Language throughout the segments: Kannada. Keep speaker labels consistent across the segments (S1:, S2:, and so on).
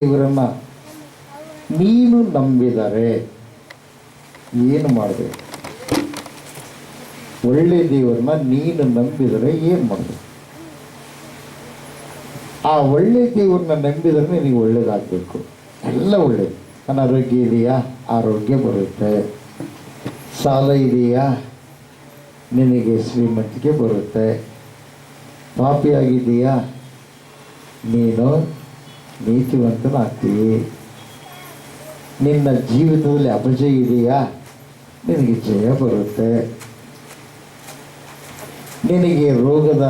S1: ಇವರನ್ನ ನೀನು ನಂಬಿದರೆ ಏನು ಮಾಡಬೇಕು? ಒಳ್ಳೆ ದೇವರನ್ನ ನೀನು ನಂಬಿದರೆ ಏನು ಮಾಡಬೇಕು? ಆ ಒಳ್ಳೆ ದೇವರನ್ನ ನಂಬಿದರೆ ನಿನಗೆ ಒಳ್ಳೇದಾಗಬೇಕು, ಎಲ್ಲ ಒಳ್ಳೇದು. ಅನಾರೋಗ್ಯ ಇದೆಯಾ, ಆರೋಗ್ಯ ಬರುತ್ತೆ. ಸಾಲ ಇದೆಯಾ, ನಿನಗೆ ಶ್ರೀಮಂತಿಕೆ ಬರುತ್ತೆ. ಪಾಪಿಯಾಗಿದೆಯಾ, ನೀನು ನೀತಿವಂತನಾಗ್ತೀವಿ. ನಿನ್ನ ಜೀವಿತದಲ್ಲಿ ಅಪಜಯ ಇದೆಯಾ, ನಿನಗೆ ಜಯ ಬರುತ್ತೆ. ನಿನಗೆ ರೋಗದ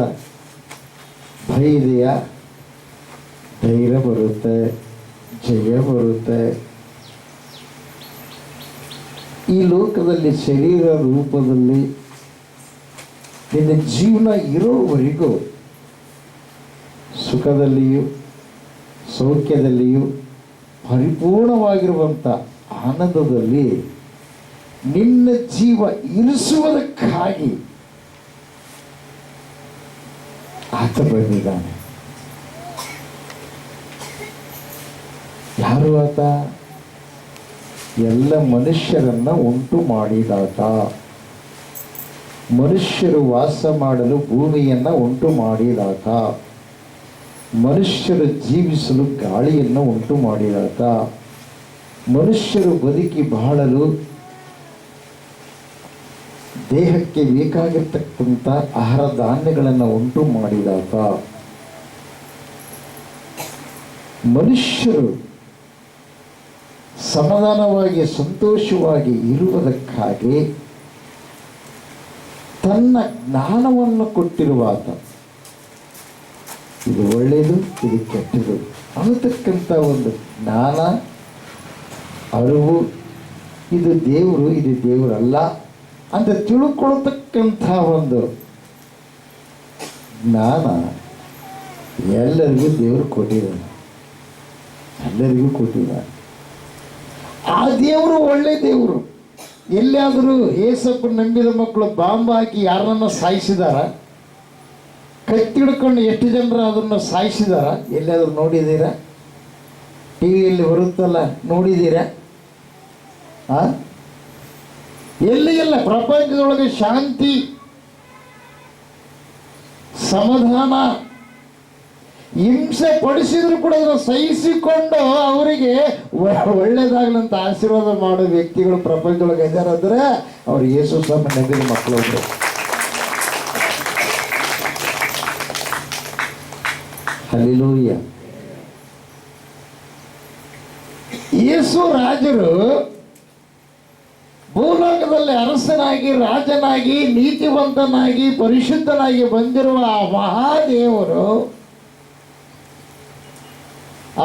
S1: ಭಯ ಇದೆಯಾ, ಧೈರ್ಯ ಬರುತ್ತೆ, ಜಯ ಬರುತ್ತೆ. ಈ ಲೋಕದಲ್ಲಿ ಶರೀರ ರೂಪದಲ್ಲಿ ನಿನ್ನ ಜೀವನ ಇರೋವರೆಗೂ ಸುಖದಲ್ಲಿಯೂ ಸೌಖ್ಯದಲ್ಲಿಯೂ ಪರಿಪೂರ್ಣವಾಗಿರುವಂಥ ಆನಂದದಲ್ಲಿ ನಿನ್ನ ಜೀವ ಇರಿಸುವುದಕ್ಕಾಗಿ ಆತ ಬಂದಿದ್ದಾನೆ. ಯಾರು ಆತ? ಎಲ್ಲ ಮನುಷ್ಯರನ್ನ ಉಂಟು ಮಾಡಿದಾತ. ಮನುಷ್ಯರು ವಾಸ ಮಾಡಲು ಭೂಮಿಯನ್ನ ಉಂಟು ಮಾಡಿದಾತ. ಮನುಷ್ಯರು ಜೀವಿಸಲು ಗಾಳಿಯನ್ನು ಉಂಟು ಮಾಡಿದಾತ. ಮನುಷ್ಯರು ಬದುಕಿ ಬಾಳಲು ದೇಹಕ್ಕೆ ಬೇಕಾಗಿರ್ತಕ್ಕಂಥ ಆಹಾರ ಧಾನ್ಯಗಳನ್ನು ಉಂಟು ಮಾಡಿದಾತ. ಮನುಷ್ಯರು ಸಮಾಧಾನವಾಗಿ ಸಂತೋಷವಾಗಿ ಇರುವುದಕ್ಕಾಗಿ ತನ್ನ ಜ್ಞಾನವನ್ನು ಕೊಟ್ಟಿರುವಾತ. ಇದು ಒಳ್ಳೆಯದು, ಇದು ಕೆಟ್ಟದು ಅನ್ನತಕ್ಕಂಥ ಒಂದು ಜ್ಞಾನ, ಅರಿವು, ಇದು ದೇವರು, ಇದು ದೇವರಲ್ಲ ಅಂತ ತಿಳ್ಕೊಳ್ತಕ್ಕಂಥ ಒಂದು ಜ್ಞಾನ ಎಲ್ಲರಿಗೂ ದೇವರು ಕೊಟ್ಟಿದ್ದಾನೆ. ಎಲ್ಲರಿಗೂ ಕೊಟ್ಟಿದ್ದಾನೆ. ಆ ದೇವರು ಒಳ್ಳೆ ದೇವರು. ಎಲ್ಲಿಯಾದರೂ ಏಸಪ್ಪು ನಂಬಿದ ಮಕ್ಕಳು ಬಾಂಬ್ ಹಾಕಿ ಯಾರನ್ನ ಸಾಯಿಸಿದಾರ? ಕತ್ತಿ ಹಿಡ್ಕೊಂಡು ಎಷ್ಟು ಜನರು ಅದನ್ನು ಸಾಯಿಸಿದಾರ? ಎಲ್ಲಿಯಾದರೂ ನೋಡಿದ್ದೀರಾ? ಟಿ ವಿಯಲ್ಲಿ ಬರುತ್ತಲ್ಲ, ನೋಡಿದ್ದೀರಾ? ಎಲ್ಲಿಗೆಲ್ಲ ಪ್ರಪಂಚದೊಳಗೆ ಶಾಂತಿ ಸಮಾಧಾನ ಹಿಂಸೆ ಪಡಿಸಿದ್ರು ಕೂಡ ಅದನ್ನು ಸಹಿಸಿಕೊಂಡು ಅವರಿಗೆ ಒಳ್ಳೇದಾಗ್ಲಂತ ಆಶೀರ್ವಾದ ಮಾಡೋ ವ್ಯಕ್ತಿಗಳು ಪ್ರಪಂಚದೊಳಗೆ ಇದ್ದಾರಂದ್ರೆ ಅವ್ರು ಯೇಸು ಸ್ವಾಮಿ ನಂಬಿದ ಮಕ್ಕಳು. ಹಲ್ಲೆಲೂಯಾ. ಯೇಸು ರಾಜರು ಭೂಲೋಕದಲ್ಲಿ ಅರಸನಾಗಿ, ರಾಜನಾಗಿ, ನೀತಿವಂತನಾಗಿ, ಪರಿಶುದ್ಧನಾಗಿ ಬಂದಿರುವ ಆ ಮಹಾದೇವರು,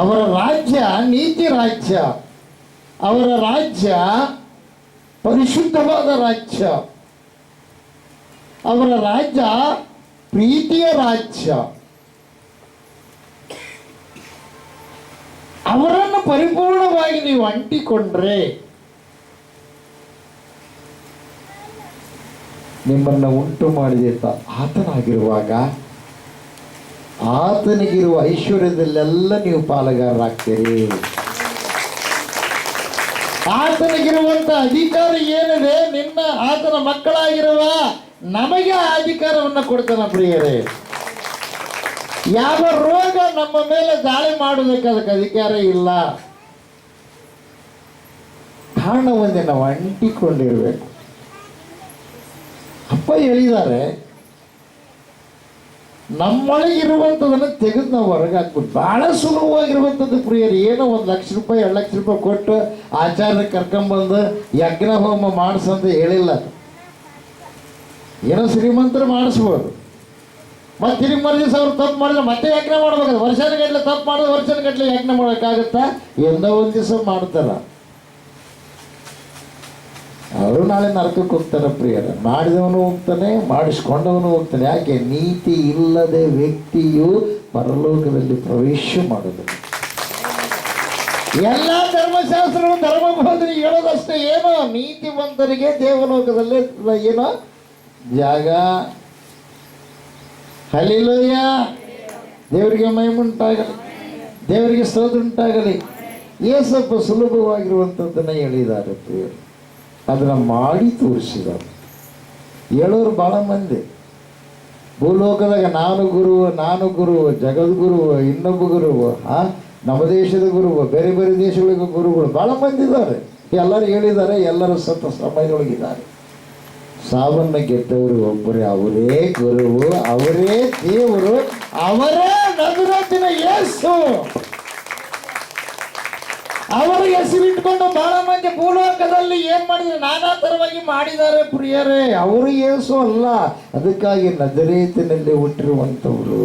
S1: ಅವರ ರಾಜ್ಯ ನೀತಿ ರಾಜ್ಯ, ಅವರ ರಾಜ್ಯ ಪರಿಶುದ್ಧವಾದ ರಾಜ್ಯ, ಅವರ ರಾಜ್ಯ ಪ್ರೀತಿಯ ರಾಜ್ಯ. ಅವರನ್ನು ಪರಿಪೂರ್ಣವಾಗಿ ನೀವು ಅಂಟಿಕೊಂಡ್ರೆ ನಿಮ್ಮನ್ನ ಉಂಟು ಮಾಡಿದ ಆತನಾಗಿರುವಾಗ ಆತನಿಗಿರುವ ಐಶ್ವರ್ಯದಲ್ಲೆಲ್ಲ ನೀವು ಪಾಲುಗಾರರಾಗ್ತೀರಿ. ಆತನಿಗಿರುವಂತ ಅಧಿಕಾರ ಏನಿದೆ, ನಿನ್ನ ಆತನ ಮಕ್ಕಳಾಗಿರುವ ನಮಗೆ ಆ ಅಧಿಕಾರವನ್ನು ಕೊಡ್ತಾನ. ಪ್ರಿಯರೇ, ಯಾವ ರೋಗ ನಮ್ಮ ಮೇಲೆ ದಾಳಿ ಮಾಡೋದಕ್ಕೆ ಅದಕ್ಕೆ ಅಧಿಕಾರ ಇಲ್ಲ. ಕಾರಣ ಒಂದೇ, ನಾವು ಅಂಟಿಕೊಂಡಿರ್ಬೇಕು. ಅಪ್ಪ ಹೇಳಿದ್ದಾರೆ, ನಮ್ಮೊಳಗಿರುವಂಥದ್ದನ್ನು ತೆಗೆದು ನಾವು ಹೊರಗೆ ಹಾಕ್ಬಿಟ್ಟು ಬಹಳ ಸುಲಭವಾಗಿರುವಂಥದ್ದು. ಪ್ರಿಯರು, ಏನೋ 1 ಲಕ್ಷ ರೂಪಾಯಿ 2 ಲಕ್ಷ ರೂಪಾಯಿ ಕೊಟ್ಟು ಆಚಾರ್ಯ ಕರ್ಕೊಂಬಂದು ಯಜ್ಞ ಹೋಮ ಮಾಡಿಸಂತ ಹೇಳಿಲ್ಲ. ಏನೋ ಶ್ರೀಮಂತರು ಮಾಡಿಸ್ಬೋದು, ಮತ್ತೆ ತಿರುಗಿ ಮರುದಿವಸ ಅವ್ರು ತಪ್ಪು ಮಾಡಿದ್ರೆ ಮತ್ತೆ ಯಜ್ಞ ಮಾಡ್ಬೇಕಾದ್ರೆ ವರ್ಷಗಟ್ಟಲೆ ತಪ್ಪು ಮಾಡಿದ್ರೆ ವರ್ಷಗಟ್ಟಲೆ ಯಜ್ಞ ಮಾಡೋಕ್ಕಾಗುತ್ತಾ? ಎಂದೋ ಒಂದು ದಿವಸ ಮಾಡ್ತಾರ. ಅವರು ನಾಳೆ ನರಕಕ್ಕೆ ಹೋಗ್ತಾರೆ. ಪ್ರಿಯರ, ಮಾಡಿದವನು ಹೋಗ್ತಾನೆ, ಮಾಡಿಸ್ಕೊಂಡವನು ಹೋಗ್ತಾನೆ. ಯಾಕೆ? ನೀತಿ ಇಲ್ಲದೆ ವ್ಯಕ್ತಿಯು ಪರಲೋಕದಲ್ಲಿ ಪ್ರವೇಶ ಮಾಡೋದಿಲ್ಲ. ಎಲ್ಲ ಧರ್ಮಶಾಸ್ತ್ರಗಳು ಧರ್ಮಬೋಧನೆ ಹೇಳೋದಷ್ಟೇ. ಏನೋ ನೀತಿವಂತರಿಗೆ ದೇವಲೋಕದಲ್ಲಿ ಏನೋ ಜಾಗ. ಹಲ್ಲೆಲೂಯಾ. ದೇವರಿಗೆ ಮಹಿಮೆ ಉಂಟಾಗಲಿ. ದೇವರಿಗೆ ಸ್ತೋತ್ರ ಉಂಟಾಗಲಿ. ಏಸಪ್ಪ ಸುಲಭವಾಗಿರುವಂಥದ್ದನ್ನು ಹೇಳಿದ್ದಾರೆ ಪ್ರಿಯರು, ಅದನ್ನು ಮಾಡಿ ತೋರಿಸಿದ್ದಾರೆ. ಹೇಳೋರು ಭಾಳ ಮಂದಿ ಭೂಲೋಕದಾಗ ನಾನು ಗುರು, ಜಗದ್ಗುರು, ಇನ್ನೊಬ್ಬ ಗುರು, ನಮ್ಮ ದೇಶದ ಗುರು, ಬೇರೆ ಬೇರೆ ದೇಶಗಳಿಗೂ ಗುರುಗಳು ಭಾಳ ಮಂದಿ ಇದ್ದಾರೆ. ಎಲ್ಲರೂ ಹೇಳಿದ್ದಾರೆ, ಎಲ್ಲರೂ ಸತ್ತ ಸಮಯದೊಳಗಿದ್ದಾರೆ. ಸಾವನ್ನು ಗೆದ್ದವರು ಒಬ್ಬರೇ, ಅವರೇ ಗುರುವು, ಅವರೇ ದೇವರು, ಅವರೇ ನಜರೇತಿನ ಯೇಸು. ಅವರ ಹೆಸರಿಟ್ಕೊಂಡು ಬಹಳ ಮಂದಿ ಭೂಲೋಕದಲ್ಲಿ ಏನ್ ಮಾಡಿದ್ರು, ನಾನಾ ತರವಾಗಿ ಮಾಡಿದ್ದಾರೆ ಪ್ರಿಯರೇ. ಅವರು ಯೇಸು ಅಲ್ಲ. ಅದಕ್ಕಾಗಿ ನಜರೇತಿನಲ್ಲಿ ಹುಟ್ಟಿರುವಂಥವರು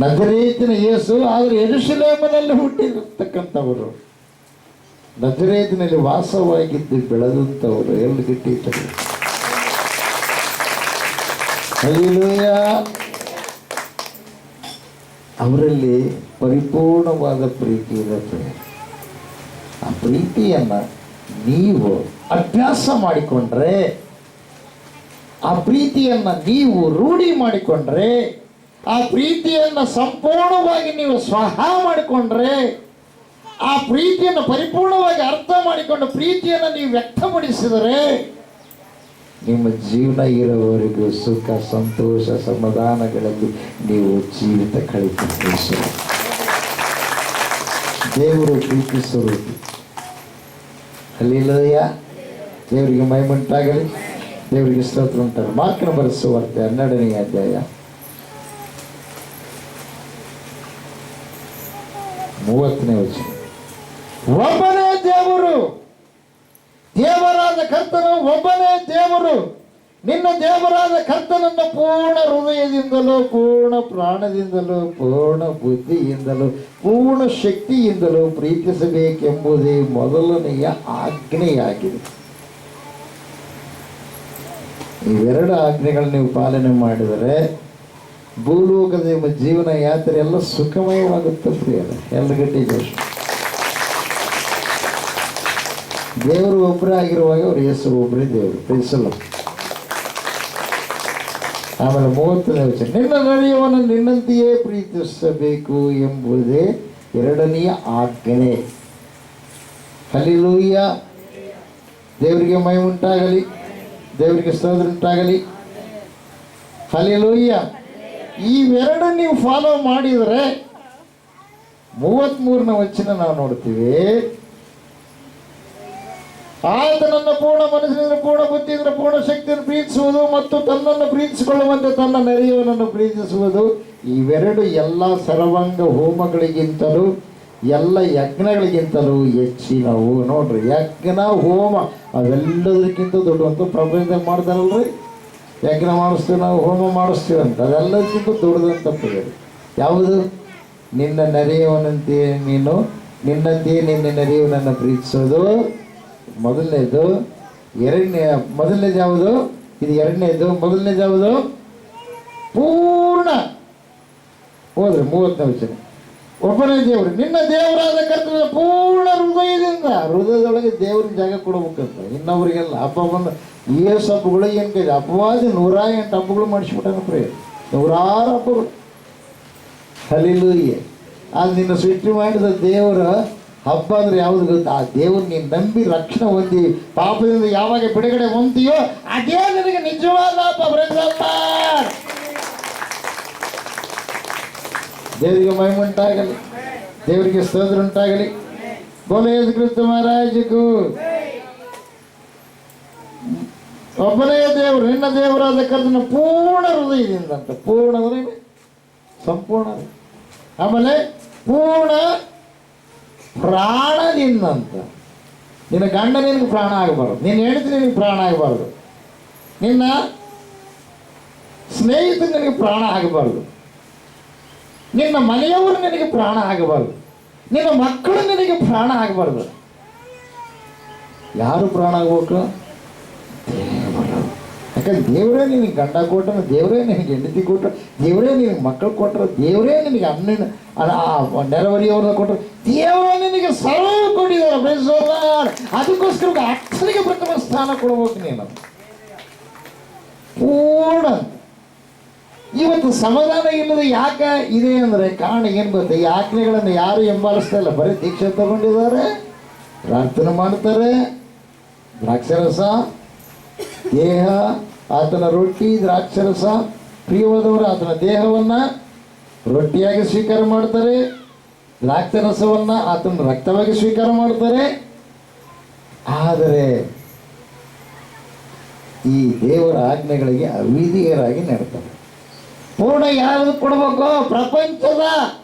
S1: ನಜರೇತಿನ ಯೇಸು, ಆದರೆ ಯೆರೂಸಲೇಮಿನಲ್ಲಿ ಹುಟ್ಟಿರತಕ್ಕಂಥವರು, ನಜರೇತಿನಲ್ಲಿ ವಾಸವಾಗಿದ್ದು ಬೆಳೆದಂಥವರು. ಎಲ್ಲಿ ಗಿಟ್ಟಿದ್ದಾರೆ? ಹಲ್ಲೆಲೂಯಾ. ಅವರಲ್ಲಿ ಪರಿಪೂರ್ಣವಾದ ಪ್ರೀತಿ ಇರುತ್ತೆ. ಆ ಪ್ರೀತಿಯನ್ನು ನೀವು ಅಭ್ಯಾಸ ಮಾಡಿಕೊಂಡ್ರೆ, ಆ ಪ್ರೀತಿಯನ್ನು ನೀವು ರೂಢಿ ಮಾಡಿಕೊಂಡ್ರೆ, ಆ ಪ್ರೀತಿಯನ್ನು ಸಂಪೂರ್ಣವಾಗಿ ನೀವು ಸ್ವಹ ಮಾಡಿಕೊಂಡ್ರೆ, ಆ ಪ್ರೀತಿಯನ್ನು ಪರಿಪೂರ್ಣವಾಗಿ ಅರ್ಥ ಮಾಡಿಕೊಂಡು ಪ್ರೀತಿಯನ್ನು ನೀವು ವ್ಯಕ್ತಪಡಿಸಿದರೆ, ನಿಮ್ಮ ಜೀವನ ಇರೋವರೆಗೂ ಸುಖ, ಸಂತೋಷ, ಸಮಾಧಾನಗಳಲ್ಲಿ ನೀವು ಜೀವಿತ ಕಳೆಯುತ್ತೀರಿ. ದೇವರು ಪ್ರೀತಿಸುವುದು. ಹಲ್ಲೆಲೂಯಾ. ದೇವರಿಗೆ ಮಹಿಮೆಯುಂಟಾಗಲಿ. ದೇವರಿಗೆ ಸ್ತೋತ್ರ ಉಂಟಾಗಲಿ. ಮಾರ್ಕನ ಬರೆದ ಸುವಾರ್ತೆ 12ನೇ ಅಧ್ಯಾಯ 30ನೇ ವಚನ. ಒಬ್ಬನೇ ದೇವರು, ದೇವರಾದ ಕರ್ತನು ಒಬ್ಬನೇ ದೇವರು. ನಿನ್ನ ದೇವರಾದ ಕರ್ತನನ್ನು ಪೂರ್ಣ ಹೃದಯದಿಂದಲೂ, ಪೂರ್ಣ ಪ್ರಾಣದಿಂದಲೂ, ಪೂರ್ಣ ಬುದ್ಧಿಯಿಂದಲೂ, ಪೂರ್ಣ ಶಕ್ತಿಯಿಂದಲೂ ಪ್ರೀತಿಸಬೇಕೆಂಬುದೇ ಮೊದಲನೆಯ ಆಜ್ಞೆಯಾಗಿದೆ. ಇವೆರಡು ಆಜ್ಞೆಗಳನ್ನು ನೀವು ಪಾಲನೆ ಮಾಡಿದರೆ ಭೂಲೋಕದ ನಿಮ್ಮ ಜೀವನ ಯಾತ್ರೆ ಎಲ್ಲ ಸುಖಮಯವಾಗುತ್ತೆ ಪ್ರಿಯರೇ. ಎಲ್ಲಗಟ್ಟಿ ಜೋಶ್. ದೇವರು ಒಬ್ಬರೇ ಆಗಿರುವಾಗ ಅವ್ರ ಹೆಸರು ಒಬ್ಬರೇ ದೇವರು, ಪ್ರೀತಿಸಲ್ಲ. ಆಮೇಲೆ 30ನೇ ವಚನ. ನಿನ್ನ ನಡೆಯುವನು ನಿನ್ನಂತೆಯೇ ಪ್ರೀತಿಸಬೇಕು ಎಂಬುದೇ ಎರಡನೆಯ ಆಜ್ಞೆ. ಹಲ್ಲೆಲೂಯಾ. ದೇವರಿಗೆ ಮಹಿಮೆ ಉಂಟಾಗಲಿ. ದೇವರಿಗೆ ಸ್ತೋತ್ರ ಉಂಟಾಗಲಿ. ಹಲ್ಲೆಲೂಯಾ. ಇವೆರಡು ನೀವು ಫಾಲೋ ಮಾಡಿದರೆ 33ನೇ ವಚನ ನಾವು ನೋಡ್ತೀವಿ. ಆತನನ್ನು ಪೂರ್ಣ ಮನಸ್ಸಿನಿಂದ, ಪೂರ್ಣ ಬುದ್ಧಿಯಿಂದ, ಪೂರ್ಣ ಶಕ್ತಿಯನ್ನು ಪ್ರೀತಿಸುವುದು ಮತ್ತು ತನ್ನನ್ನು ಪ್ರೀತಿಸಿಕೊಳ್ಳುವಂತೆ ತನ್ನ ನೆರೆಯವನನ್ನು ಪ್ರೀತಿಸುವುದು. ಇವೆರಡು ಎಲ್ಲ ಸರ್ವಾಂಗ ಹೋಮಗಳಿಗಿಂತಲೂ, ಎಲ್ಲ ಯಜ್ಞಗಳಿಗಿಂತಲೂ ಹೆಚ್ಚಿನವು. ನೋಡ್ರಿ, ಯಜ್ಞ ಹೋಮ ಅವೆಲ್ಲದಕ್ಕಿಂತ ದೊಡ್ಡವಂತ ಪ್ರಪಂಚದಾಗ ಮಾಡ್ತಾರಲ್ರಿ. ಯಜ್ಞ ಮಾಡಿಸ್ತೀವಿ ನಾವು, ಹೋಮ ಮಾಡಿಸ್ತೀವಿ ಅಂತ, ಅದೆಲ್ಲದಕ್ಕಿಂತ ದೊಡ್ಡದಂತ ಪಡೆಯೋದು ಯಾವುದು? ನಿನ್ನ ನೆರೆಯವನಂತೆಯೇ ನೀನು, ನಿನ್ನಂತೆಯೇ ನಿನ್ನ ನೆರೆಯವನನ್ನು ಪ್ರೀತಿಸೋದು ಮೊದಲನೇದು. ಮೊದಲನೇದು ಯಾವುದು? ಇದು ಎರಡನೇದು. ಮೊದಲನೇದು ಯಾವುದು? ಪೂರ್ಣ. ಹೋದ್ರೆ 30ನೇ ವಚನ. ಒಬ್ಬನೇ ದೇವರು, ನಿನ್ನ ದೇವರಾದ ಕರ್ತನ ಪೂರ್ಣ ಹೃದಯದಿಂದ. ಹೃದಯದೊಳಗೆ ದೇವ್ರಿಗೆ ಜಾಗ ಕೊಡ್ಬೇಕಂತ, ಇನ್ನೊಬ್ರಿಗೆಲ್ಲ. ಹಬ್ಬ ಬಂದು ಏಸು ಹಬ್ಬಗಳು ಏನು ಕೈ ಅಪವಾದಿ 108 ಹಬ್ಬಗಳು ಮಾಡಿಸ್ಬಿಟ್ಟಾನ ಪ್ರಿಯ, 106 ಹಬ್ಬಗಳು. ಹಲ್ಲೆಲೂಯಾ. ಅದು ನಿನ್ನ ಸೃಷ್ಟಿ ಮಾಡಿದ ದೇವರ ಹಬ್ಬ ಅಂದ್ರೆ ಯಾವುದು ಗೊತ್ತಾ? ಆ ದೇವ್ರು ನೀನು ನಂಬಿ ರಕ್ಷಣೆ ಹೊಂದಿ ಪಾಪದಿಂದ ಯಾವಾಗ ಬಿಡುಗಡೆ ಹೊಂದಿಯೋ ಅದೇ ನಿನಗೆ ನಿಜವಾದ ಹಬ್ಬ. ದೇವರಿಗೆ ಮಹಿಮೆ ಉಂಟಾಗಲಿ. ದೇವರಿಗೆ ಸ್ತೋತ್ರ ಉಂಟಾಗಲಿ. ಬೋಲೋ ಯೇಸು ಕ್ರಿಸ್ತ ಮಹಾರಾಜಗೂ. ಒಬ್ಬನೇ ದೇವರು, ನಿನ್ನ ದೇವರಾದ ಕರ್ತನ ಪೂರ್ಣ ಹೃದಯದಿಂದ ಅಂತ. ಪೂರ್ಣ ಅಂದ್ರೆ ಸಂಪೂರ್ಣ. ಆಮೇಲೆ ಪೂರ್ಣ ಪ್ರಾಣದಿಂದಂತ. ನಿನ್ನ ಗಂಡ ನಿನಗೆ ಪ್ರಾಣ ಆಗಬಾರ್ದು, ನಿನ್ನ ಹೆಂಡತಿ ನಿನಗೆ ಪ್ರಾಣ ಆಗಬಾರ್ದು, ನಿನ್ನ ಸ್ನೇಹಿತ ನಿನಗೆ ಪ್ರಾಣ ಆಗಬಾರ್ದು, ನಿನ್ನ ಮನೆಯವರು ನಿನಗೆ ಪ್ರಾಣ ಆಗಬಾರ್ದು, ನಿನ್ನ ಮಕ್ಕಳು ನಿನಗೆ ಪ್ರಾಣ ಆಗಬಾರ್ದು. ಯಾರು ಪ್ರಾಣ ಆಗ್ಬೇಕು? ದೇವರು. ಯಾಕಂದ್ರೆ ದೇವರೇ ನಿನಗೆ ಗಂಡ ಕೊಟ್ಟರು, ದೇವರೇ ನಿನಗೆ ಹೆಂಡತಿ ಕೊಟ್ಟರು, ದೇವರೇ ನಿನಗೆ ಮಕ್ಕಳು ಕೊಟ್ಟರು, ದೇವರೇ ನಿನಗೆ ಅಣ್ಣಿನ ನೆರವರಿಯವ್ರನ್ನ ಕೊಟ್ಟರು, ದೇವರೇ ನಿನಗೆ ಸರ್ವ ಕೊಟ್ಟಿದ್ದಾರೆ. ಅದಕ್ಕೋಸ್ಕರ ಅಕ್ಷರಿಗೆ ಪ್ರಥಮ ಸ್ಥಾನ ಕೊಡ್ಬೇಕು ನೀನು. ಪೂರ್ಣ ಇವತ್ತು ಸಮಾಧಾನ ಇಲ್ಲದೆ ಯಾಕೆ ಇದೆ ಅಂದರೆ ಕಾರಣ ಏನು ಗೊತ್ತಾ? ಈ ಆಜ್ಞೆಗಳನ್ನು ಯಾರು ಹಿಂಬಾಲಿಸ್ತಾ ಇಲ್ಲ. ಬರೀ ದೀಕ್ಷೆ ತಗೊಂಡಿದ್ದಾರೆ, ಪ್ರಾರ್ಥನೆ ಮಾಡ್ತಾರೆ, ದ್ರಾಕ್ಷರಸ, ದೇಹ ಆತನ ರೊಟ್ಟಿ, ದ್ರಾಕ್ಷರಸ, ಪ್ರಿಯವಾದವರು ಆತನ ದೇಹವನ್ನು ರೊಟ್ಟಿಯಾಗಿ ಸ್ವೀಕಾರ ಮಾಡ್ತಾರೆ, ದ್ರಾಕ್ಷರಸವನ್ನು ಆತನ ರಕ್ತವಾಗಿ ಸ್ವೀಕಾರ ಮಾಡ್ತಾರೆ. ಆದರೆ ಈ ದೇವರ ಆಜ್ಞೆಗಳಿಗೆ ಅವಿಧೇಯರಾಗಿ ನಡ್ತಾರೆ. ಪೂರ್ಣ ಯಾರು ಕೊಡಬೇಕು?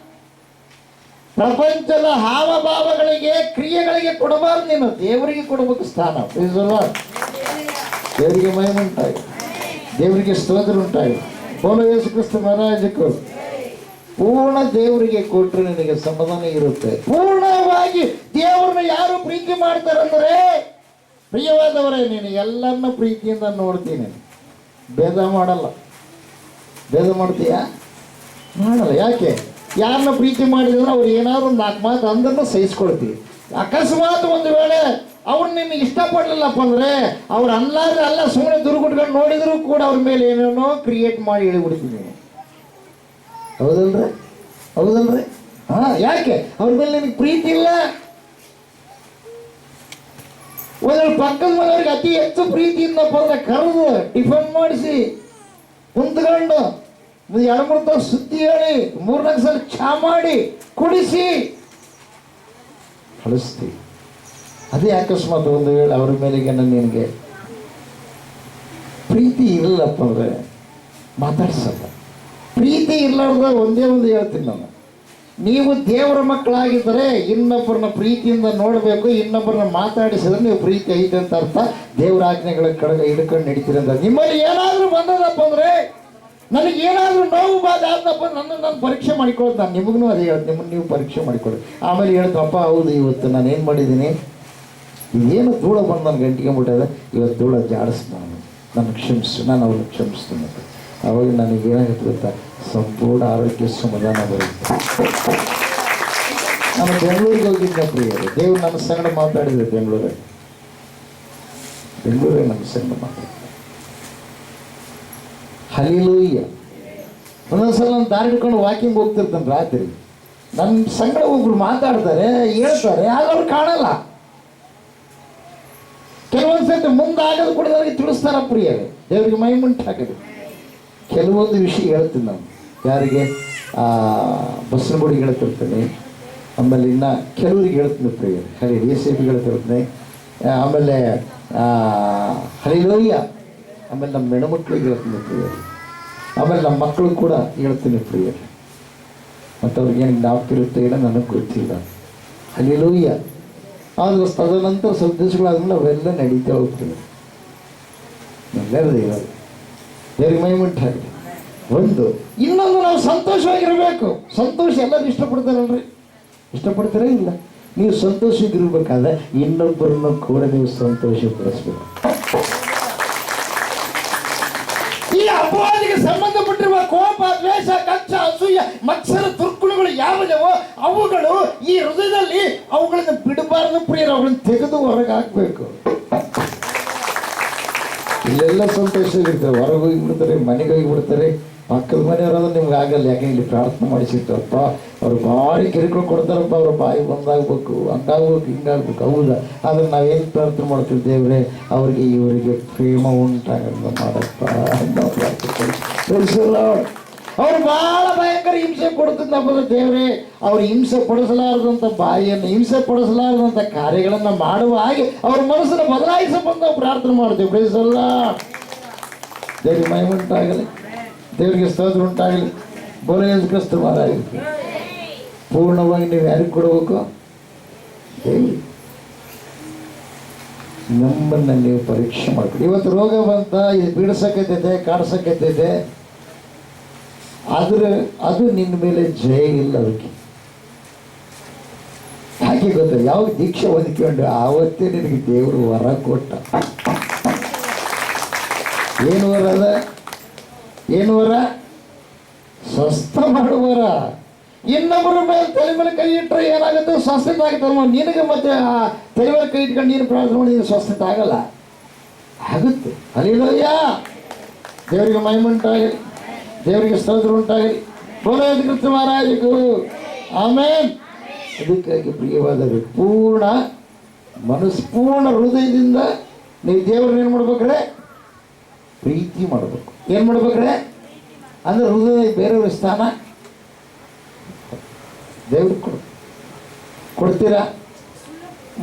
S1: ಪ್ರಪಂಚದ ಹಾವಭಾವಗಳಿಗೆ, ಕ್ರಿಯೆಗಳಿಗೆ ಕೊಡಬಾರ್ದು. ನೀನು ದೇವರಿಗೆ ಕೊಡಬೇಕು ಸ್ಥಾನ. ದೇವರಿಗೆ ಮಹಿಮೆ ಉಂಟಾಗಿ, ದೇವರಿಗೆ ಸ್ತೋತ್ರ ಉಂಟಾಗಿ. ಪೌಲ ಯೇಸು ಕ್ರಿಸ್ತ ಮಹಾರಾಜಕ್ಕೂ ಪೂರ್ಣ ದೇವರಿಗೆ ಕೊಟ್ಟರೆ ನಿನಗೆ ಸಮಾಧಾನ ಇರುತ್ತೆ. ಪೂರ್ಣವಾಗಿ ದೇವರನ್ನ ಯಾರು ಪ್ರೀತಿ ಮಾಡ್ತಾರಂದ್ರೆ, ಪ್ರಿಯವಾದವರೇ, ನೀನು ಎಲ್ಲರನ್ನ ಪ್ರೀತಿಯಿಂದ ನೋಡ್ತೀನಿ, ಭೇದ ಮಾಡಲ್ಲ. ಭೇದ ಮಾಡ್ತೀಯಾ? ಮಾಡಲ್ಲ. ಯಾಕೆ? ಯಾರನ್ನ ಪ್ರೀತಿ ಮಾಡಿದ್ರೆ ಅವ್ರು ಏನಾದ್ರು ಒಂದು 4 ಮಾತು ಅಂದ್ರೂ ಸಹಿಸ್ಕೊಳ್ತೀವಿ. ಅಕಸ್ಮಾತ್ ಒಂದು ವೇಳೆ ಅವ್ರು ನಿನ್ನ ಇಷ್ಟಪಡಲಿಲ್ಲಪ್ಪ ಅಂದರೆ ಅವ್ರು ಅಲ್ಲಾದ್ರೆ ಅಲ್ಲ, ಸುಮ್ಮನೆ ದುರ್ಗುಟ್ಕೊಂಡು ನೋಡಿದ್ರು ಕೂಡ ಅವ್ರ ಮೇಲೆ ಏನೇನೋ ಕ್ರಿಯೇಟ್ ಮಾಡಿ ಹೇಳಿಬಿಡ್ತೀನಿ. ಹೌದಲ್ರಿ? ಯಾಕೆ? ಅವ್ರ ಮೇಲೆ ನಿನಗೆ ಪ್ರೀತಿ ಇಲ್ಲ. ಒಂದೆರಡು ಪಕ್ಕದ ಮನೆಯವ್ರಿಗೆ ಅತಿ ಹೆಚ್ಚು ಪ್ರೀತಿಯಿಂದಪ್ಪ ಅಂದ್ರೆ ಕರೆದು ಟಿಫನ್ ಮಾಡಿಸಿ ಕುಂತ್ಕೊಂಡು 2-3 ತಾಸು ಸುದ್ದಿ ಹೇಳಿ 3-4 ಸಲ ಚಾ ಮಾಡಿ ಕುಡಿಸಿ ಕಳಿಸ್ತೀವಿ. ಅದೇ ಅಕಸ್ಮಾತ್ ಒಂದು ವೇಳೆ ಅವ್ರ ಮೇಲೆಗೆ ನಿನಗೆ ಪ್ರೀತಿ ಇರಲ್ಲಪ್ಪ ಅಂದರೆ ಮಾತಾಡ್ಸಲ್ಲ. ಪ್ರೀತಿ ಇರಲಾರ್ದ ಒಂದೇ ಒಂದು ಹೇಳ್ತೀನಿ ನಾನು, ನೀವು ದೇವರ ಮಕ್ಕಳಾಗಿದ್ದರೆ ಇನ್ನೊಬ್ಬರನ್ನ ಪ್ರೀತಿಯಿಂದ ನೋಡಬೇಕು, ಇನ್ನೊಬ್ಬರನ್ನ ಮಾತಾಡಿಸಿದ್ರೆ ನೀವು ಪ್ರೀತಿ ಐತೆ ಅಂತ ಅರ್ಥ. ದೇವರ ಆಜ್ಞೆಗಳ ಕಡೆಗೆ ಹಿಡ್ಕೊಂಡು ನಡೀತೀರಿ ಅಂತ. ನಿಮ್ಮಲ್ಲಿ ಏನಾದರೂ ಬಂದದಪ್ಪ ಅಂದರೆ, ನನಗೇನಾದರೂ ನೋವು ಬಾಧ ಆದಪ್ಪ, ನಾನು ಪರೀಕ್ಷೆ ಮಾಡಿಕೊಳ್ಳೋದು. ನಾನು ನಿಮಗೂ ಅದೇ ಹೇಳ್ತೀನಿ, ನಿಮ್ಮನ್ನು ನೀವು ಪರೀಕ್ಷೆ ಮಾಡಿಕೊಳ್ಳಿ. ಆಮೇಲೆ ಹೇಳ್ತಪ್ಪ, ಹೌದು ಇವತ್ತು ನಾನು ಏನು ಮಾಡಿದ್ದೀನಿ, ಏನು ಧೂಳ ಬಂದು ನನ್ನ ಗಂಟಿಗೆ ಬಿಟ್ಟಿದೆ, ಇವತ್ತು ಧೂಳ ಜಾಡಿಸ್, ನಾನು ಕ್ಷಮಿಸು, ನಾನು ಅವ್ರನ್ನ ಕ್ಷಮಿಸ್ತೀನಿ. ಅವಾಗ ನನಗೇನಾಗುತ್ತೆ ಗೊತ್ತಾ? ಸಂಪೂರ್ಣ ಆರೋಗ್ಯ ಸಮಾಧಾನ ಬರುತ್ತೆ. ನಾನು ಬೆಂಗಳೂರಿಗೆ ಹೋಗಿದ್ದೆ ಪ್ರಿಯರೇ, ದೇವ್ರು ನನ್ನ ಸಂಗಡ ಮಾತಾಡಿದೆ. ಬೆಂಗಳೂರೇ ನನ್ನ ಸಂಗಡ ಮಾತಾಡಿದೆ. ಹಲ್ಲೆಲೂಯಾ. ಒಂದೊಂದ್ಸಲ ನಾನು ದಾರಿ ಹಿಡ್ಕೊಂಡು ವಾಕಿಂಗ್ ಹೋಗ್ತಿರ್ತಾನೆ ರಾತ್ರಿ, ನನ್ನ ಸಂಗಡ ಒಬ್ರು ಮಾತಾಡ್ತಾರೆ, ಹೇಳ್ತಾರೆ, ಆಗ ಅವ್ರು ಕಾಣಲ್ಲ. ಕೆಲವೊಂದು ಸತಿ ಮುಂದಾಗೋದು ಕೂಡ ನನಗೆ ತಿಳಿಸ್ತಾರ ಪ್ರಿಯರೇ, ದೇವರಿಗೆ ಮೈಮುಂಟಾಗಿದೆ. ಕೆಲವೊಂದು ವಿಷಯ ಹೇಳ್ತೀನಿ ನಾನು. ಯಾರಿಗೆ? ಬಸವನಗುಡಿಗೆ ಹೇಳ್ತಿರ್ತೀನಿ, ಆಮೇಲೆ ಇನ್ನು ಕೆಲವರಿಗೆ ಹೇಳ್ತೀನಿ ಪ್ರಿಯರೇ, ಹರಿ ರೇಸಿಪಿಗೆ ಹೇಳ್ತಿರ್ತೀನಿ, ಆಮೇಲೆ ಹರಿಲೋಯ್ಯ, ಆಮೇಲೆ ನಮ್ಮ ಹೆಣ್ಮಕ್ಳಿಗೆ ಹೇಳ್ತೀನಿ ಪ್ರಿಯರೇ, ಆಮೇಲೆ ನಮ್ಮ ಮಕ್ಕಳು ಕೂಡ ಹೇಳ್ತೀನಿ ಪ್ರಿಯರೇ. ಮತ್ತು ಅವ್ರಿಗೇನು ಜ್ಞಾಪಕಿರುತ್ತೆ ಇಲ್ಲ ನನಗೆ ಗೊತ್ತಿಲ್ಲ. ಹರಿಲೋಯ್ಯ. ಆದರೂ ತದನಂತರ ಸ್ವಲ್ಪ ದಿವಸಗಳಾದ್ಮೇಲೆ ಅವೆಲ್ಲ ನಡೀತಾ ಹೋಗ್ತೀವಿ. ಎಲ್ಲರದು ಇರೋದು ದೇವ್ರಿಗೆ ಮೈಮುಂಟಾಗಲಿ. ಒಂದು ಇನ್ನೊಂದು, ನಾವು ಸಂತೋಷವಾಗಿರಬೇಕು. ಸಂತೋಷ ಎಲ್ಲರೂ ಇಷ್ಟಪಡ್ತಾರಲ್ರಿ? ಇಷ್ಟಪಡ್ತಾರೇ ಇಲ್ಲ? ನೀವು ಸಂತೋಷವಾಗಿರ್ಬೇಕಾದ್ರೆ ಇನ್ನೊಬ್ಬರನ್ನು ಕೂಡ ನೀವು ಸಂತೋಷಪಡಿಸ್ಬೇಕು. ಈ ಅಪವಾದಿಗೆ ಸಂಬಂಧಪಟ್ಟಿರುವ ಕೋಪ, ದ್ವೇಷ, ಕಚ್ಚ, ಅಸೂಯ, ಮತ್ಸರ, ದುರ್ಗುಣಗಳು ಯಾವುದವೋ ಅವುಗಳು ಈ ಹೃದಯದಲ್ಲಿ, ಅವುಗಳನ್ನು ಬಿಡಬಾರದು ಪ್ರಿಯರು, ಅವುಗಳನ್ನು ತೆಗೆದು ಹೊರಗೆ ಹಾಕಬೇಕು. ಇಲ್ಲೆಲ್ಲ ಸಂತೋಷವಾಗಿರ್ತಾರೆ, ಹೊರಗೆ ಹೋಗಿಬಿಡ್ತಾರೆ, ಮನೆಗೆ ಹೋಗಿಬಿಡ್ತಾರೆ. ಪಕ್ಕದ ಮನೆಯವರಾದ್ರೆ ನಿಮ್ಗೆ ಆಗಲ್ಲ, ಯಾಕೆ ಇಲ್ಲಿ ಪ್ರಾರ್ಥನೆ ಮಾಡಿಸಿರ್ತಾರಪ್ಪ, ಅವ್ರು ಭಾರಿ ಕಿರಿಗಳು ಕೊಡ್ತಾರಪ್ಪ, ಅವ್ರ ಬಾಯಿ ಬಂದಾಗಬೇಕು, ಹಂಗಾಗ್ಬೇಕು, ಹಿಂಗಾಗ್ಬೇಕು. ಹೌದಾ? ಆದರೆ ನಾವೇನು ಪ್ರಾರ್ಥನೆ ಮಾಡ್ತೀವಿ? ದೇವರೇ, ಅವ್ರಿಗೆ ಇವರಿಗೆ ಪ್ರೇಮ ಉಂಟಾಗಲ್ಲ ಮಾಡಪ್ಪ. ಅವ್ರು ಭಾಳ ಭಯಂಕರ ಹಿಂಸೆ ಕೊಡ್ತಿದ್ದಪ್ಪ ದೇವರೇ, ಅವ್ರು ಹಿಂಸೆ ಪಡಿಸಲಾರದಂಥ ಬಾಯಿಯನ್ನು, ಹಿಂಸೆ ಪಡಿಸಲಾರದಂಥ ಕಾರ್ಯಗಳನ್ನು ಮಾಡುವ ಹಾಗೆ ಅವ್ರ ಮನಸ್ಸನ್ನು ಬದಲಾಯಿಸಬಂದು ನಾವು ಪ್ರಾರ್ಥನೆ ಮಾಡ್ತೀವಿ. ಪ್ರೈಸಲ್ಲ. ದೇವರಿಗೆ ಮಹಿಮೆ ಉಂಟಾಗಲಿ, ದೇವರಿಗೆ ಸ್ತೋತ್ರ ಉಂಟಾಗಲಿ. ಬೋಲ ಯೇಸು ಕ್ರಿಸ್ತ ಮಹಾರಾಜ. ಪೂರ್ಣವಾಗಿ ನೀವು ಯಾರಿಗೆ ಕೊಡಬೇಕು? ದೇವಿ. ನಮ್ಮನ್ನು ನೀವು ಪರೀಕ್ಷೆ ಮಾಡ್ಕೊಳ್ಳಿ. ಇವತ್ತು ರೋಗ ಬಂತ, ಇದು ಬೀಡಿಸಕತ್ತೈತೆ, ಕಾಡ್ಸಕತ್ತೈತೆ, ಆದರೆ ಅದು ನಿನ್ನ ಮೇಲೆ ಜಯ ಇಲ್ಲ. ಅದಕ್ಕೆ ಹಾಗೆ ಗೊತ್ತ, ಯಾವ ದೀಕ್ಷೆ ಹೊಂದ್ಕೊಂಡು ಆವತ್ತೇ ನಿನಗೆ ದೇವರು ವರ ಕೊಟ್ಟ. ಏನು ವರ ಅದ? ಏನು ವರ? ಸ್ವಸ್ಥ ಮಾಡುವರ. ಇನ್ನೊಬ್ಬರ ಮೇಲೆ ತಲೆ ಮೇಲೆ ಕೈ ಇಟ್ಟರೆ ಏನಾಗುತ್ತೆ? ಸ್ವಸ್ಥತೆ ಆಗುತ್ತಲ್ವ ನಿನಗೆ. ಮತ್ತೆ ಆ ತಲೆ ಮೇಲೆ ಕೈ ಇಟ್ಕೊಂಡು ನೀನು ಪ್ರಾರ್ಥನೆ ಮಾಡಿ ಸ್ವಸ್ಥತೆ ಆಗಲ್ಲ, ಆಗುತ್ತೆ. ಹಲ್ಲೆಲೂಯಾ. ದೇವರಿಗೆ ಮಹಿಮೆ ಉಂಟಾಗಲಿ. ದೇವರಿಗೆ ಸ್ತೋತ್ರ ಉಂಟಾಗಲಿ. ಬೋಲೋದ್ ಕ್ರಿಸ್ತ ಮಹಾರಾಜಗೂ ಆಮೇನ್. ಅದಕ್ಕಾಗಿ ಪ್ರಿಯವಾದವರು, ಪೂರ್ಣ ಮನಸ್ಪೂರ್ಣ ಹೃದಯದಿಂದ ನೀವು ದೇವ್ರನ್ನ ಏನು ಮಾಡ್ಬೇಕ್ರೆ? ಪ್ರೀತಿ ಮಾಡಬೇಕು. ಏನು ಮಾಡ್ಬೇಕ್ರೆ? ಅಂದರೆ ಹೃದಯ ಬೇರೆಯವ್ರ ಸ್ಥಾನ ದೇವ್ರಿಗೆ ಕೊಡ್ತೀರಾ?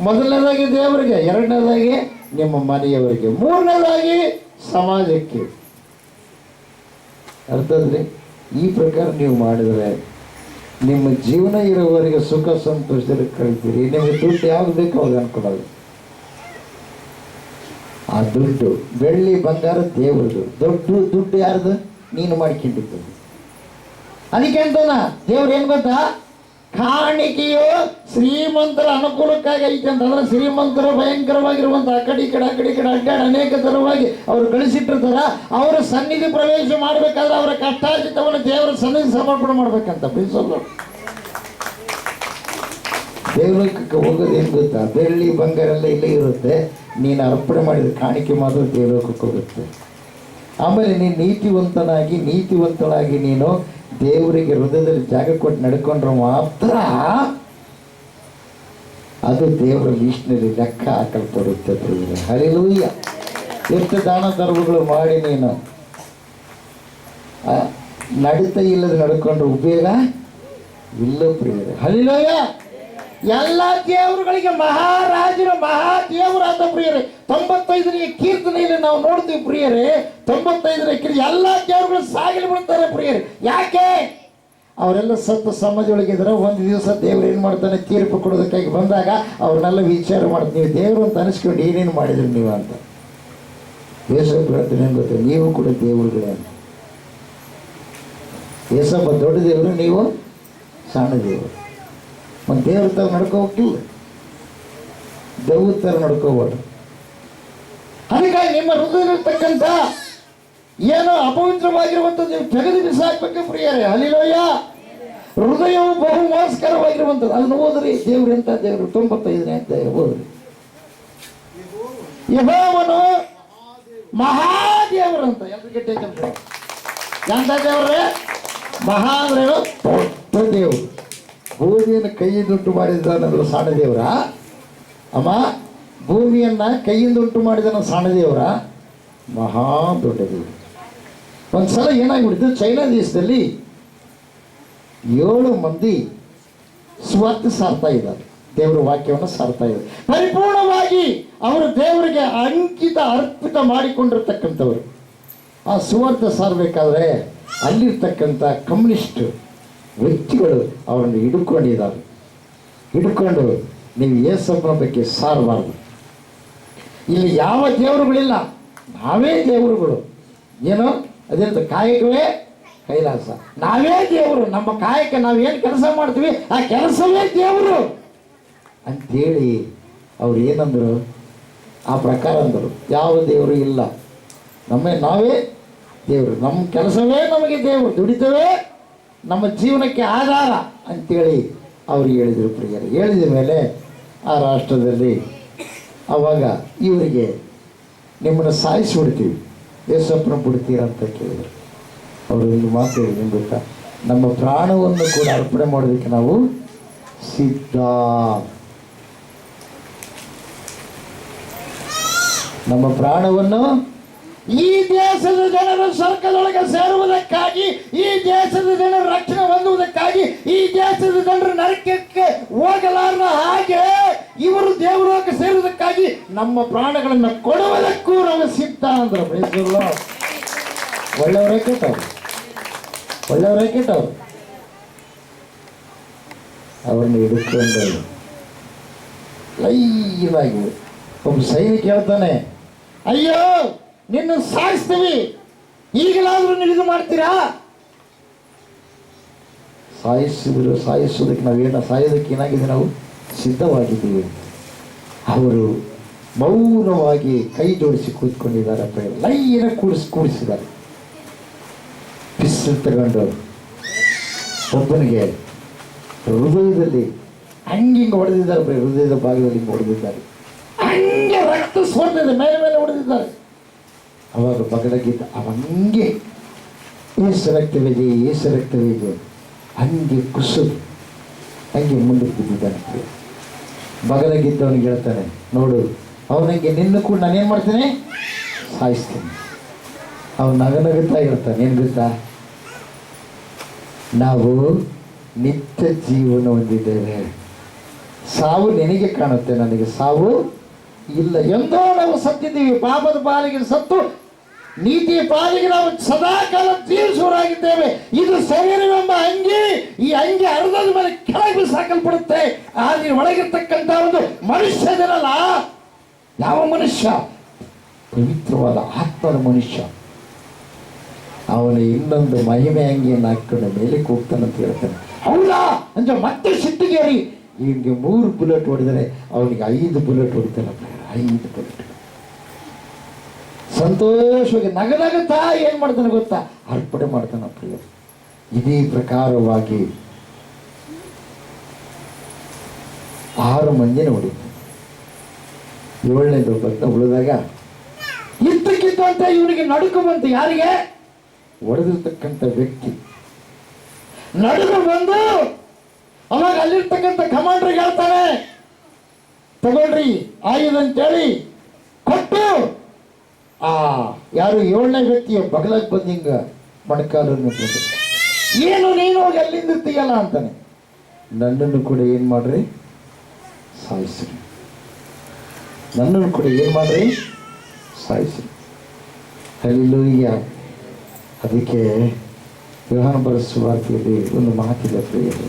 S1: ಮೊದಲನೇದಾಗಿ ದೇವರಿಗೆ, ಎರಡನೇದಾಗಿ ನಿಮ್ಮ ಮನೆಯವರಿಗೆ, ಮೂರನೇದಾಗಿ ಸಮಾಜಕ್ಕೆ. ಅರ್ಥದ್ರಿ? ಈ ಪ್ರಕಾರ ನೀವು ಮಾಡಿದರೆ ನಿಮ್ಮ ಜೀವನ ಇರೋವರೆಗೆ ಸುಖ ಸಂತೋಷದಲ್ಲಿ ಕಳಿತೀರಿ. ನಿಮಗೆ ದುಡ್ಡು ಯಾವ್ದು ಬೇಕು ಅವಾಗ ಅನ್ಕೊಳ್ಳೋದು. ಆ ದುಡ್ಡು, ಬೆಳ್ಳಿ ಬಂಗಾರ ದೇವ್ರದ್ದು, ದುಡ್ಡು ಯಾರ್ದು? ನೀನು ಮಾಡ್ಕೊಂಡಿದ್ದು. ಅದಕ್ಕೆ ಅಂತಾನ ದೇವ್ರು ಏನು ಗೊತ್ತಾ? ಕಾಣಿಕೆಯು ಶ್ರೀಮಂತರ ಅನುಕೂಲಕ್ಕಾಗಿ ಐತೆ ಅಂತಂದ್ರೆ, ಶ್ರೀಮಂತರು ಭಯಂಕರವಾಗಿರುವಂಥ ಆ ಕಡೆ ಈ ಕಡೆ ಅಡ್ಡಾಡಿ ಅನೇಕ ತರವಾಗಿ ಅವರು ಗಳಿಸಿಟ್ಟಿರ್ತಾರ. ಅವರ ಸನ್ನಿಧಿ ಪ್ರವೇಶ ಮಾಡಬೇಕಾದ್ರೆ ಅವರ ಕಷ್ಟಾರ್ಜಿತವನ್ನು ದೇವರ ಸನ್ನಿಧಿ ಸಮರ್ಪಣೆ ಮಾಡ್ಬೇಕಂತ. ಪ್ರಿನ್ಸಲ್ಲ, ದೇವಲೋಕಕ್ಕೆ ಹೋಗೋದು ಏನು ಗೊತ್ತಾ? ಬೆಳ್ಳಿ ಬಂಗಾರ ಎಲ್ಲ ಇಲ್ಲೇ ಇರುತ್ತೆ. ನೀನು ಅರ್ಪಣೆ ಮಾಡಿದ ಕಾಣಿಕೆ ಮಾತ್ರ ದೇವಲೋಕಕ್ಕೆ ಹೋಗುತ್ತೆ. ಆಮೇಲೆ ನೀನು ನೀತಿವಂತಳಾಗಿ ನೀನು ದೇವರಿಗೆ ಹೃದಯದಲ್ಲಿ ಜಾಗ ಕೊಟ್ಟು ನಡ್ಕೊಂಡ್ರೆ ಮಾತ್ರ ಅದು ದೇವರ ಲೀಸ್ಟ್ನಲ್ಲಿ ಲೆಕ್ಕ ಹಾಕಲ್ಪಡುತ್ತೆ. ಹಲ್ಲೆಲೂಯಾ. ಎಷ್ಟು ದಾನ ಧರ್ಮಗಳು ಮಾಡಿ ನೀನು ನಡೀತಾ ಇಲ್ಲದೆ ನಡ್ಕೊಂಡ್ರೆ ಉಪಯೋಗ ಇಲ್ಲ ಪ್ರಿಯರೇ. ಹಲ್ಲೆಲೂಯಾ. ಎಲ್ಲ ದೇವರುಗಳಿಗೆ ಮಹಾರಾಜರು ಮಹಾದೇವರಾದ ಪ್ರಿಯರೇ. 95ನೇ ಕೀರ್ತನೆಯಲ್ಲಿ ನಾವು ನೋಡ್ತೀವಿ ಪ್ರಿಯರೇ. 95ನೇ ಕೀರ್ತನೆ ಎಲ್ಲ ದೇವರುಗಳು ಸಾಗಲಿ ಬಿಡ್ತಾರೆ ಪ್ರಿಯರೇ. ಯಾಕೆ? ಅವರೆಲ್ಲ ಸತ್ತು ಸಮಾಜದೊಳಗಿದ್ರೆ ಒಂದು ದಿವಸ ದೇವ್ರು ಏನು ಮಾಡ್ತಾನೆ? ತೀರ್ಪು ಕೊಡೋದಕ್ಕಾಗಿ ಬಂದಾಗ ಅವ್ರನ್ನೆಲ್ಲ ವಿಚಾರ ಮಾಡ್ತೀವಿ, ನೀವು ದೇವರು ಅಂತ ಅನಿಸ್ಕೊಂಡು ಏನೇನು ಮಾಡಿದ್ರಿ ನೀವು ಅಂತ. ಯೇಸಪ್ಪ ಹೇಳ್ತೀನಿ ಏನು ಗೊತ್ತಾ? ನೀವು ಕೂಡ ದೇವರುಗಳೇ ಅಂತ. ಯೇಸಪ್ಪ ದೊಡ್ಡ ದೇವರು, ನೀವು ಸಣ್ಣ ದೇವರು. ಮತ್ತು ದೇವ್ರ ಥರ ನಡ್ಕೋಬೇಕಿಲ್ಲ, ದೇವ್ರ ಥರ ನಡ್ಕೋಬಾರ್ದು. ಅದಕ್ಕಾಗಿ ನಿಮ್ಮ ಹೃದಯದಲ್ಲಿರ್ತಕ್ಕಂಥ ಏನೋ ಅಪವಿತ್ರವಾಗಿರುವಂಥದ್ದು ನೀವು ತೆಗೆದು ಬಿಸಾಕ್ಬೇಕು ಪ್ರಿಯರೇ. ಹಲ್ಲೆಲೂಯಾ. ಹೃದಯವು ಬಹು ಮೋಸ್ಕರವಾಗಿರುವಂಥದ್ದು. ಅದನ್ನು ಓದ್ರಿ. ದೇವ್ರು ಎಂಥ ದೇವರು? 95ನೇ ಅಧ್ಯಾಯ ಓದ್ರಿ. ಯೆಹೋವನು ಮಹಾದೇವರಂತ. ಎಂಥ ದೇವ್ರೇ? ಮಹಾ ಅಂದ್ರೆ ದೊಡ್ಡ ದೇವರು. ಭೂಮಿಯನ್ನು ಕೈಯಿಂದುಂಟು ಮಾಡಿದ್ದಾನಂದ್ರೆ ಸಣ್ಣ ದೇವರ? ಅಮ್ಮ, ಭೂಮಿಯನ್ನು ಕೈಯಿಂದುಂಟು ಮಾಡಿದನ ಸಣ್ಣ ದೇವರ? ಮಹಾ ದೊಡ್ಡ ದೇವರು. ಒಂದು ಸಲ ಏನಾಗ್ಬಿಡ್ತು, ಚೈನಾ ದೇಶದಲ್ಲಿ 7 ಮಂದಿ ಸ್ವಾರ್ಥ ಸಾರ್ತಾ ಇದ್ದಾರೆ. ದೇವರ ವಾಕ್ಯವನ್ನು ಸಾರ್ತಾ ಇದ್ದಾರೆ. ಪರಿಪೂರ್ಣವಾಗಿ ಅವರು ದೇವರಿಗೆ ಅರ್ಪಿತ ಮಾಡಿಕೊಂಡಿರ್ತಕ್ಕಂಥವ್ರು. ಆ ಸುವಾರ್ಥ ಸಾರಬೇಕಾದ್ರೆ ಅಲ್ಲಿರ್ತಕ್ಕಂಥ ಕಮ್ಯುನಿಸ್ಟ್ ವ್ಯಕ್ತಿಗಳು ಅವರನ್ನು ಹಿಡ್ಕೊಂಡು ನೀವು ಯೇಸಪ್ಪನ ಬಗ್ಗೆ ಸಾರಬಾರ್ದು. ಇಲ್ಲಿ ಯಾವ ದೇವರುಗಳಿಲ್ಲ, ನಾವೇ ದೇವರುಗಳು. ಏನೋ ಅದೇಂತ ಕಾಯಕವೇ ಕೈಲಾಸ. ನಾವೇ ದೇವರು. ನಮ್ಮ ಕಾಯಕ ನಾವೇನು ಕೆಲಸ ಮಾಡ್ತೀವಿ ಆ ಕೆಲಸವೇ ದೇವರು ಅಂಥೇಳಿ ಅವ್ರು ಏನಂದರು? ಆ ಪ್ರಕಾರ ಅಂದರು, ಯಾವ ದೇವರು ಇಲ್ಲ, ನಾವೇ ದೇವರು, ನಮ್ಮ ಕೆಲಸವೇ ನಮಗೆ ದೇವರು, ದುಡಿತವೇ ನಮ್ಮ ಜೀವನಕ್ಕೆ ಆಧಾರ ಅಂಥೇಳಿ ಅವ್ರಿಗೆ ಹೇಳಿದರು ಪ್ರಿಯರೇ. ಹೇಳಿದ ಮೇಲೆ ಆ ರಾಷ್ಟ್ರದಲ್ಲಿ ಆವಾಗ ಇವರಿಗೆ ನಿಮ್ಮನ್ನು ಸಾಯಿಸಿಬಿಡ್ತೀವಿ, ಯೇಸಪ್ಪನ ಬಿಡ್ತೀರ ಅಂತ ಕೇಳಿದರು. ಅವರು ಇಲ್ಲಿ ಮಾತು ಹೇಳಿದ್ರು ಗೊತ್ತಾ? ನಮ್ಮ ಪ್ರಾಣವನ್ನು ಕೂಡ ಅರ್ಪಣೆ ಮಾಡೋದಕ್ಕೆ ನಾವು ಸಿದ್ಧ. ನಮ್ಮ ಪ್ರಾಣವನ್ನು ಈ ದೇಶದ ಜನರು ಸ್ವರ್ಗದೊಳಗೆ ಸೇರುವುದಕ್ಕಾಗಿ, ಈ ದೇಶದ ಜನರು ರಕ್ಷಣೆ ಹೊಂದುವುದಕ್ಕಾಗಿ, ಈ ದೇಶದ ಜನರು ನರಕಕ್ಕೆ ಹೋಗಲಾರದ ಹಾಗೆ ಇವರು ದೇವಲೋಕ ಸೇರುವುದಕ್ಕಾಗಿ ನಮ್ಮ ಪ್ರಾಣಗಳನ್ನು ಕೊಡುವುದಕ್ಕೂ ನಾವು ಸಿದ್ಧ ಅಂದ್ರು. ಒಳ್ಳೆಯವರೇ ಕೆಟ್ಟವ್ರು, ಒಳ್ಳೆಯವರೇ ಕೆಟ್ಟವ್ರು. ಅವ್ರನ್ನ ಹಿಡ್ಕೊಂಡು ಲೈವಾಗಿ ಒಬ್ಬ ಸೈನಿಕ ಹೇಳ್ತಾನೆ, ಅಯ್ಯೋ ನಿನ್ನ ಸಾಯಿಸ್ತೀವಿ, ಈಗಲಾದ್ರೂ ನೀವು ಇದು ಮಾಡ್ತೀರಾ? ಸಾಯಿಸೋದಕ್ಕೆ ಸಾಯೋದಕ್ಕೆ ಏನಾಗಿದೆ? ನಾವು ಸಿದ್ಧವಾಗಿದ್ದೀವಿ. ಅವರು ಮೌನವಾಗಿ ಕೈ ಜೋಡಿಸಿ ಕೂತ್ಕೊಂಡಿದ್ದಾರೆ. ಲೈನ ಕೂಡಿಸಿದ್ದಾರೆ. ಪಿಸ್ತೂಲ್ ತಗೊಂಡು ಒಬ್ಬನಿಗೆ ಹೃದಯದಲ್ಲಿ ಹಂಗಿಂಗೆ ಹೊಡೆದಿದ್ದಾರೆ. ಹೃದಯದ ಭಾಗದಲ್ಲಿ ಹೊಡೆದಿದ್ದಾರೆ. ಹಂಗೆ ರಕ್ತ ಸೋರ್ತಿದೆ, ಮೇಲೆ ಹೊಡೆದಿದ್ದಾರೆ. ಅವಾಗ ಬಗಲಗಿದ್ದ ಅವಂಗೆ ಏಸು ರಕ್ತವಿದೆ, ಏಸು ರಕ್ತವಿದೆ. ಹಂಗೆ ಕುಸಿದು ಹಂಗೆ ಮುಂದಕ್ಕೆ ಬಿದ್ದಿದ್ದಾನೆ. ಬಗಲಾಗಿದ್ದವನಿಗೆ ಹೇಳ್ತಾನೆ, ನೋಡು ಅವನಿಗೆ ನಿನ್ನ ಕೂಡ ನಾನೇನು ಮಾಡ್ತೇನೆ, ಸಾಯಿಸ್ತೀನಿ. ಅವನು ನಗನಗುತ್ತಾ ಹೇಳ್ತಾನೆ, ಏನು ಗೊತ್ತಾ, ನಾವು ನಿತ್ಯ ಜೀವನ ಹೊಂದಿದ್ದೇವೆ. ಸಾವು ನಿನಗೆ ಕಾಣುತ್ತೆ, ನನಗೆ ಸಾವು ಇಲ್ಲ. ಎಂದೋ ನಾವು ಸತ್ತಿದ್ದೀವಿ. ಪಾಪದ ಪಾಲಿಗೆ ಸತ್ತು ನೀತಿಯ ಪಾಲಿಗೆ ನಾವು ಸದಾಕಾಲ ಜೀವಿಸುವರಾಗಿದ್ದೇವೆ. ಇದು ಶರೀರವೆಂಬ ಅಂಗಿ, ಈ ಅಂಗಿ ಅರ್ಧದ ಮೇಲೆ ಕೆಳಗೆ ಬಿಸಾಕಲ್ಪಡುತ್ತೆ. ಆದರೆ ಒಳಗಿರ್ತಕ್ಕಂಥ ಒಂದು ಮನುಷ್ಯದಿರಲ್ಲ. ಯಾವ ಮನುಷ್ಯ? ಪವಿತ್ರವಾದ ಆತ್ಮದ ಮನುಷ್ಯ. ಅವನ ಇನ್ನೊಂದು ಮಹಿಮೆ ಅಂಗಿಯನ್ನು ಹಾಕೊಂಡು ಮೇಲೆ ಹೋಗ್ತಾನಂತ ಹೇಳ್ತಾನೆ. ಹೌದಾ ಅಂದ್ರೆ ಮತ್ತೆ ಸಿಟ್ಟಿಗೇರಿ ಇವನಿಗೆ 3 ಬುಲೆಟ್ ಹೊಡೆದರೆ ಅವನಿಗೆ 5 ಬುಲೆಟ್ ಹೊಡಿತಾನೆ. 5 ಬುಲೆಟ್ ಸಂತೋಷವಾಗಿ ನಗನಗುತ್ತಾ ಏನು ಮಾಡ್ತಾನೆ ಗೊತ್ತಾ, ಅರ್ಪಣೆ ಮಾಡ್ತಾನೆ ಪ್ರಿಯ. ಇದೇ ಪ್ರಕಾರವಾಗಿ 6 ಮಂದಿನ ಹೊಡಿತಾನೆ. 7ನೇದು ಬತ್ತ ಉಳಿದಾಗ ಇದ್ದಕ್ಕಿದ್ದಂತೆ ಇವನಿಗೆ ನಡುಕು ಬಂತು. ಯಾರಿಗೆ? ಹೊಡೆದಿರ್ತಕ್ಕಂಥ ವ್ಯಕ್ತಿ ನಡುಕು ಬಂದು ಅವಾಗ ಅಲ್ಲಿರ್ತಕ್ಕಂಥ ಕಮಾಂಡ್ರಿಗೆ ಹೇಳ್ತಾನೆ, ತಗೊಳ್ರಿ ಆಯುಧ ಅಂತೇಳಿ ಕೊಟ್ಟು ಯಾರು 7ನೇ ವ್ಯಕ್ತಿಯ ಬಗಲಾಗಿ ಬಂದು ಹಿಂಗ ಮೊಣಕಾಲನ್ನು ಬಂದು, ಏನು ನೀನು ಹೋಗಿ ಅಲ್ಲಿಂದ ಇರ್ತೀಯಲ್ಲ ಅಂತಾನೆ. ನನ್ನನ್ನು ಕೂಡ ಏನು ಮಾಡ್ರಿ, ಸಾಯಿಸ್ರಿ. ನನ್ನನ್ನು ಕೂಡ ಏನು ಮಾಡ್ರಿ, ಸಾಯಿಸ್ರಿ. ಹಲ್ಲೆಲೂಯಾ. ಅದಕ್ಕೆ ಯೋಹಾನ ಬರೆದ ಸುವಾರ್ತೆಯಲ್ಲಿ ಒಂದು ಮಾತಿಲ್ಲ ಪ್ರಿಯರೇ,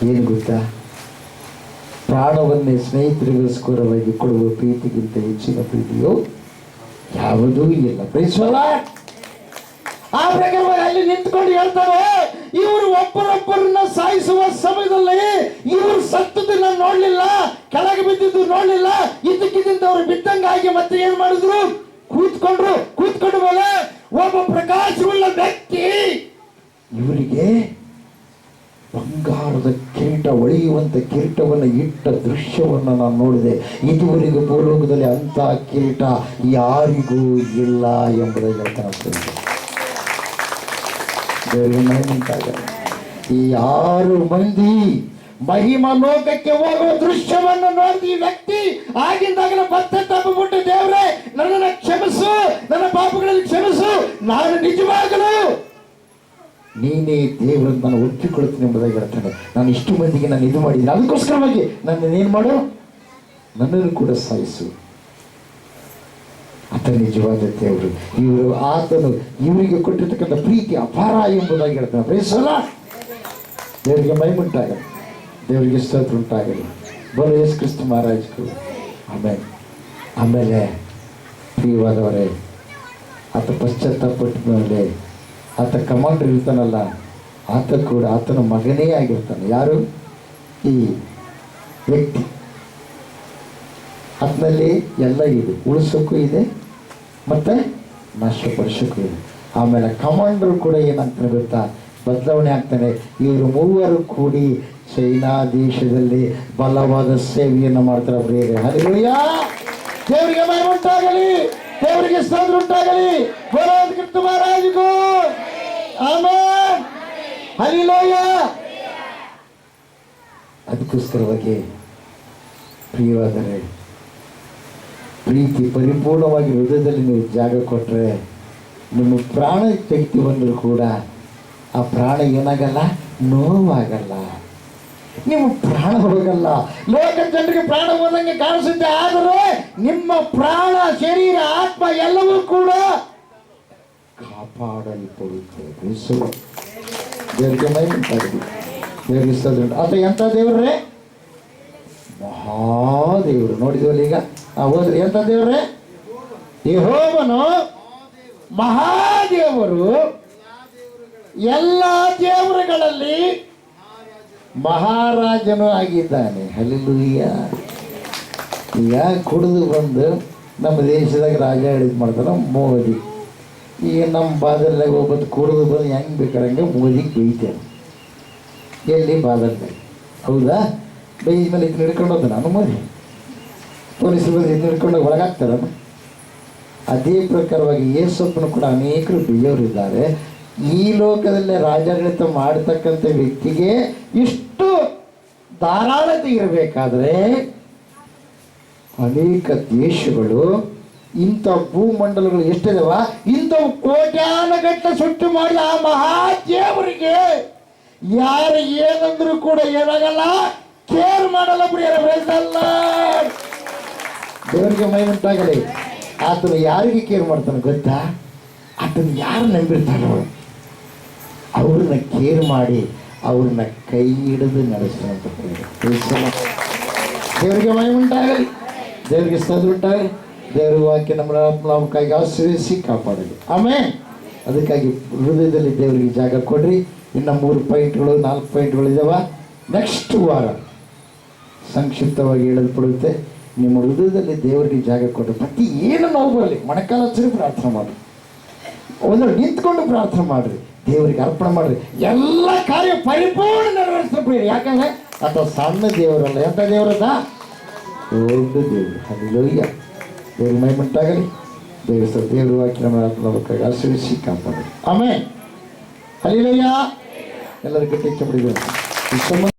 S1: ಏನು ಗೊತ್ತಾ, ಪ್ರಾಣವನ್ನೇ ಸ್ನೇಹಿತರಿಗೋಸ್ಕರವಾಗಿ ಕೊಡುವ ಪ್ರೀತಿಗಿಂತ ಹೆಚ್ಚಿನ ಪ್ರೀತಿಯೋ ಯಾವುದೂ ಇಲ್ಲ. ಪ್ರೀತಿಸಲ್ಲ. ಆ ಪ್ರಕಾರವಾಗಿ ಅಲ್ಲಿ ನಿಂತ್ಕೊಂಡು ಹೇಳ್ತಾರೆ, ಇವರು ಒಬ್ಬರೊಬ್ಬರನ್ನ ಸಾಯಿಸುವ ಸಮಯದಲ್ಲಿ ಇವರು ಸತ್ತದನ್ನ ನೋಡ್ಲಿಲ್ಲ, ಕೆಳಗೆ ಬಿದ್ದಿದ್ದು ನೋಡ್ಲಿಲ್ಲ. ಇದಕ್ಕಿದ್ದಂತವ್ರು ಬಿದ್ದಂಗಾಗಿ ಮತ್ತೆ ಏನ್ ಮಾಡಿದ್ರು, ಕೂತ್ಕೊಂಡ ಮೇಲೆ ಒಬ್ಬ ಪ್ರಕಾಶವುಳ್ಳ ವ್ಯಕ್ತಿ ಇವರಿಗೆ ಬಂಗಾರದ ಕಿರೀಟ, ಹೊಳೆಯುವಂತ ಕಿರೀಟವನ್ನು ಇಟ್ಟ ದೃಶ್ಯವನ್ನು ನಾನು ನೋಡಿದೆ. ಇದುವರೆಗೂ ಭೂಲೋಕದಲ್ಲಿ ಅಂತ ಕಿರೀಟ ಯಾರಿಗೂ ಇಲ್ಲ ಎಂಬುದಾಗಿ ಹೇಳ್ತಾನೆ. ಈ 6 ಮಂದಿ ಮಹಿಮಾ ಲೋಕಕ್ಕೆ ಹೋಗುವ ದೃಶ್ಯವನ್ನು ನೋಡಿದ ಈ ವ್ಯಕ್ತಿ ಆಗಿಂದಾಗಲೇ ಮತ್ತೆ ತಪ್ಪಿಬಿಟ್ಟು, ದೇವರೇ ನನ್ನನ್ನು ಕ್ಷಮಿಸು, ನನ್ನ ಪಾಪಗಳಲ್ಲಿ ಕ್ಷಮಿಸು, ನಾನು ನಿಜವಾಗಲು ನೀನೇ ದೇವರನ್ನು ನಾನು ಒಪ್ಪಿಕೊಳ್ತೀನಿ ಎಂಬುದಾಗಿ ಹೇಳ್ತಾನೆ. ನಾನು ಇಷ್ಟು ಮಂದಿಗೆ ನಾನು ಇದು ಮಾಡಿದ್ದೀನಿ, ಅದಕ್ಕೋಸ್ಕರವಾಗಿ ನನ್ನನ್ನೇನು ಮಾಡು, ನನ್ನನ್ನು ಕೂಡ ಸಾಯಿಸು. ಆತ ನಿಜವಾದ ದೇವರು. ಇವರು ಆತನು ಇವರಿಗೆ ಕೊಟ್ಟಿರ್ತಕ್ಕಂಥ ಪ್ರೀತಿ ಅಪಾರ ಎಂಬುದಾಗಿ ಹೇಳ್ತಾನೆ. ಪ್ರೇಸಲ್ಲ. ದೇವರಿಗೆ ಮಹಿಮುಂಟಾಗಲಿ, ದೇವರಿಗೆ ಸ್ತೋತ್ರ ಉಂಟಾಗಲಿ. ಬೋಲೋ ಯೇಸು ಕ್ರಿಸ್ತ ಮಹಾರಾಜಕು. ಆಮೇಲೆ ಪ್ರಿಯವಾದವರೇ, ಆತ ಪಶ್ಚಾತ್ತಾಪಟ್ಟ ಮೇಲೆ ಆತ ಕಮಾಂಡರ್ ಇರ್ತಾನಲ್ಲ, ಆತ ಕೂಡ ಆತನ ಮಗನೇ ಆಗಿರ್ತಾನೆ. ಯಾರು? ಈ ವ್ಯಕ್ತಿ. ಆತನಲ್ಲಿ ಎಲ್ಲ ಇದೆ, ಉಳಿಸೋಕ್ಕೂ ಇದೆ ಮತ್ತು ನಾಶಪಡಿಸೋಕ್ಕೂ ಇದೆ. ಆಮೇಲೆ ಕಮಾಂಡರ್ ಕೂಡ ಏನಂತಾನೆ ಗೊತ್ತಾ, ಬದಲಾವಣೆ ಆಗ್ತಾನೆ. ಇವರು 3 ಕೂಡಿ ಚೈನಾ ದೇಶದಲ್ಲಿ ಬಲವಾದ ಸೇವೆಯನ್ನು ಮಾಡ್ತಾರೆ. ಪ್ರಿಯರೇ, ಹಲ್ಲೆಲೂಯಾ. ದೇವರಿಗೆ ಮಹಿಮೆ ಉಂಟಾಗಲಿ, ದೇವರಿಗೆ ಸ್ತೋತ್ರ ಉಂಟಾಗಲಿ. ಬೋಲೋ ಕ್ರಿಸ್ತ ಮಹಾರಾಜಗೂ. ಆಮೆನ್. ಹಲ್ಲೆಲೂಯಾ. ಅದಕ್ಕೋಸ್ಕರವಾಗಿ ಪ್ರಿಯವಾದರೆ, ಪ್ರೀತಿ ಪರಿಪೂರ್ಣವಾಗಿ ಹೃದಯದಲ್ಲಿ ನೀವು ಜಾಗ ಕೊಟ್ಟರೆ, ನಿಮ್ಮ ಪ್ರಾಣ ತೆಗೆದು ಬಂದರೂ ಕೂಡ ಆ ಪ್ರಾಣ ಏನಾಗಲ್ಲ, ನೋವಾಗಲ್ಲ, ನಿಮ್ಮ ಪ್ರಾಣ ಹೋಗಲ್ಲ. ಲೋಕ ಜನರಿಗೆ ಪ್ರಾಣ ಹೋದಂಗೆ ಕಾಣಿಸುತ್ತೆ, ಆದರೆ ನಿಮ್ಮ ಪ್ರಾಣ, ಶರೀರ, ಆತ್ಮ ಎಲ್ಲವೂ ಕೂಡ ಕಾಪಾಡಲ್ಪಡುತ್ತೆ. ದೇವರಿಗೆ ಮಹಿಮೆ ಉಂಟಾಗಲಿ, ದೇವರಿಗೆ ಸ್ತೋತ್ರ. ಆತ ಎಂಥ ದೇವರೇ? ಮಹಾದೇವರು. ನೋಡಿದ್ವಲ್ಲ ಈಗ ಹೋದ್ರೆ ಎಂಥ ದೇವರೇ? ಯೆಹೋವನು ಮಹಾದೇವರು, ಎಲ್ಲ ದೇವರುಗಳಲ್ಲಿ ಮಹಾರಾಜನು ಆಗಿದ್ದಾನೆ. ಹಲ್ಲೆಲೂಯಾ. ಈಗ ಕುಡಿದು ಬಂದು ನಮ್ಮ ದೇಶದಾಗ ರಾಜ ಹೇಳಿದ್ ಮಾಡ್ತಾರೆ ಮೋದಿ. ಈಗ ನಮ್ಮ ಬಾದಲ್ದಾಗ ಒಬ್ಬತ್ತು ಕುಡಿದು ಬಂದು ಹೆಂಗೆ ಬೇಕಾದಂಗೆ ಮೋದಿಗೆ ಬೈತೇನೆ. ಎಲ್ಲಿ ಬಾದಲ್ದಾಗ? ಹೌದಾ? ಬೈದ ಮೇಲೆ ಇದನ್ನ ಹಿಡ್ಕೊಂಡು ಹೋದ ನಾನು ಮೋದಿ. ಪೊಲೀಸರು ಬಂದು ಇದನ್ನ ಹಿಡ್ಕೊಂಡು ಒಳಗಾಗ್ತಾರ. ಅದೇ ಪ್ರಕಾರವಾಗಿ ಯೇಸಪ್ಪನು ಕೂಡ ಅನೇಕರು ಬೈಯೋರಿದ್ದಾರೆ. ಈ ಲೋಕದಲ್ಲೇ ರಾಜಾಡಳಿತ ಮಾಡತಕ್ಕಂಥ ವ್ಯಕ್ತಿಗೆ ಇಷ್ಟು ಧಾರಾಳತೆ ಇರಬೇಕಾದ್ರೆ ಅನೇಕ ದೇಶಗಳು ಇಂಥ ಭೂಮಂಡಲಗಳು ಎಷ್ಟಿದಾವ, ಇಂಥವು ಕೋಟ್ಯಾನುಗಟ್ಟಲೆ ಸೃಷ್ಟಿ ಮಾಡಿದ ಆ ಮಹಾದೇವರಿಗೆ ಯಾರು ಏನಂದ್ರೂ ಕೂಡ ಏನಾಗಲ್ಲ, ಕೇರ್ ಮಾಡಲ್ಲ ಬಿಡಿಯಲ್ಲ. ದೇವರಿಗೆ ಮೈ ಉಂಟಾಗಲಿ. ಆತನು ಯಾರಿಗೆ ಕೇರ್ ಮಾಡ್ತಾನೆ ಗೊತ್ತಾ? ಆತನು ಯಾರು ನಂಬಿರ್ತಾರೋ ಅವ್ರನ್ನ ಕೇರ್ ಮಾಡಿ ಅವ್ರನ್ನ ಕೈ ಹಿಡಿದು ನಡೆಸ್ತಾನಂತ. ದೇವರಿಗೆ ಮೈ ಉಂಟಾಗಲಿ, ದೇವರಿಗೆ ಸ್ತೋತ್ರ ಉಂಟಾಗಲಿ. ದೇವರ ವಾಕ್ಯ ನಮ್ಮಕ್ಕಾಗಿ ಆಶೀರ್ವದಿಸಿ ಕಾಪಾಡಲಿ. ಆಮೇಲೆ ಅದಕ್ಕಾಗಿ ಹೃದಯದಲ್ಲಿ ದೇವರಿಗೆ ಜಾಗ ಕೊಡ್ರಿ. ಇನ್ನು 3 ಪಾಯಿಂಟ್ಗಳು 4 ಪಾಯಿಂಟ್ಗಳು ಇದ್ದಾವೆ. ನೆಕ್ಸ್ಟ್ ವಾರ ಸಂಕ್ಷಿಪ್ತವಾಗಿ ಹೇಳಲ್ಪಡುತ್ತೆ. ನಿಮ್ಮ ಹೃದಯದಲ್ಲಿ ದೇವರಿಗೆ ಜಾಗ ಕೊಟ್ಟು ಪ್ರತಿ ಏನು ನೋವು ಬರಲಿ, ಮೊಣಕಾಲ ಹಚ್ಚಿ ಪ್ರಾರ್ಥನೆ ಮಾಡಿರಿ, ಒಂದು ನಿಂತ್ಕೊಂಡು ಪ್ರಾರ್ಥನೆ ಮಾಡಿರಿ, ದೇವರಿಗೆ ಅರ್ಪಣೆ ಮಾಡಿರಿ. ಎಲ್ಲ ಕಾರ್ಯ ಪರಿಪೂರ್ಣ ನೆರವೇರಿಸಬೇಡಿ. ಯಾಕಂದ್ರೆ ಆತ ಸಣ್ಣ ದೇವರಲ್ಲ, ಎಂಥ ದೇವರದ ದೊಡ್ಡ ದೇವರು. ಹಲ್ಲೆಲೂಯಾ. ದೇವ್ರ ಮಹಿಮೆಯುಂಟಾಗಲಿ. ದೇವರ ವಾಕ್ಯ ನಮ್ಮ ಆಶೀರ್ವದಿಸಿ ಕಾಪಾಡಲಿ. ಆಮೇಲೆ ಹಲ್ಲೆಲೂಯಾ. ಎಲ್ಲರೂ ಗಟ್ಟಿ ಚಪ್ಪಡಿಗಳು.